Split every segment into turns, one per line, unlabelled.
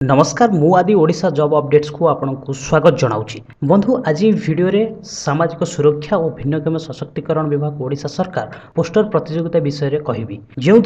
नमस्कार मु आदि ओडिशा जॉब अपडेट्स को आपको स्वागत जनाऊँगी। बंधु आज वीडियो रे सामाजिक सुरक्षा और भिन्नक्षम सशक्तिकरण विभाग ओडिशा सरकार पोस्टर प्रतियोगिता विषय रे कहबी जो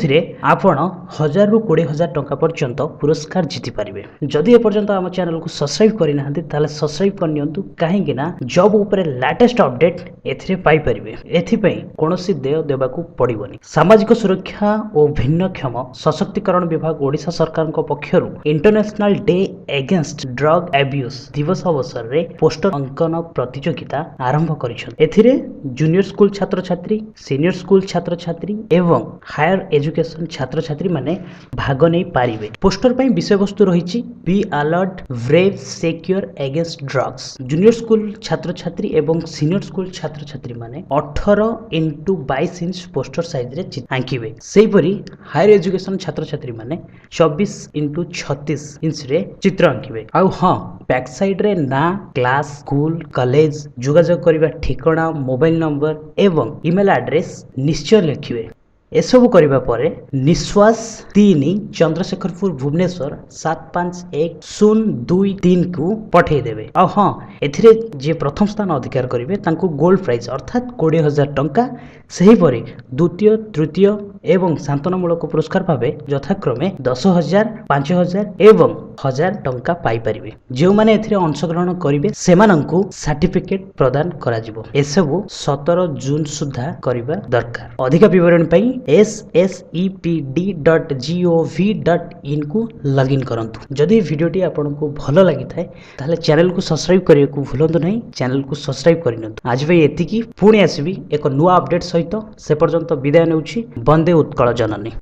आपण 1000 रु 20,000 टंका पर्यंत पुरस्कार जीति पारिबे। जदि एपर्यंत आम चैनल को सब्सक्राइब करना ताले सब्सक्राइब करनियंतु कहीं जॉब ऊपर लेटेस्ट अपडेट एथिरे पाई परिबे। एथिपई कोनोसी देय देबाकू पड़िबनी। सामाजिक सुरक्षा और भिन्नक्षम सशक्तिकरण विभाग ओडिशा सरकार पक्षरु international day against drug abuse दिवस अवसर रे पोस्टर अंकन प्रतियोगिता आरंभ करिछन। एथिरे जूनियर स्कूल छात्र छात्री, सीनियर स्कूल छात्र छात्री एवं हायर एजुकेशन छात्र छात्री माने भाग नै पारिबे। पोस्टर पई विषय वस्तु रहिछि be alert brave secure against drugs. Junior school छात्र छात्री एवं सीनियर स्कूल छात्र छात्री माने 18x22 इंच पोस्टर साइज रे आंकिबे। सेहिपरि हायर एजुकेशन छात्र छात्री माने 24x36 इंच रे चित्र आंकिबे। आउ हां बैक साइड रे ना, क्लास, स्कूल, कॉलेज, जोगाजोग करबा ठिकाना, मोबाइल नंबर एवं ईमेल एड्रेस निश्चय लिखिबे। एसबू करबा परे निश्वास 3 चंद्रशेखरपुर भुवनेश्वर 751023 को पठे देबे। आ हां एथिरे जे प्रथम स्थान अधिकार करिवे तांको गोल्ड प्राइज अर्थात 20,000 टंका, सही परे द्वितीय, तृतीय एवं सांत्वनामूलक पुरस्कार भावे यथाक्रमे 10,000, 5,000 एवं 1,000 टंका पाई परिबे। जो माने एथिरे अंशग्रहण करिवे सेमानंकु सर्टिफिकेट प्रदान करा जिवो। एसबू 17 जून सुधा करिबा दरकार। अधिक विवरण पई ssepd.gov.in को लॉगिन करंतु। जदि वीडियोटी आपनको भलो लागि थाए ताले चैनल को सब्सक्राइब करियको भूलंतु नहीं। चैनल को सब्सक्राइब करिनंतु। आज भाई एतिकी पुणी आसीबी एक नुआ अपडेट सहित। से पर्यंत विदाय नेउछि। वंदे उत्कल जननी।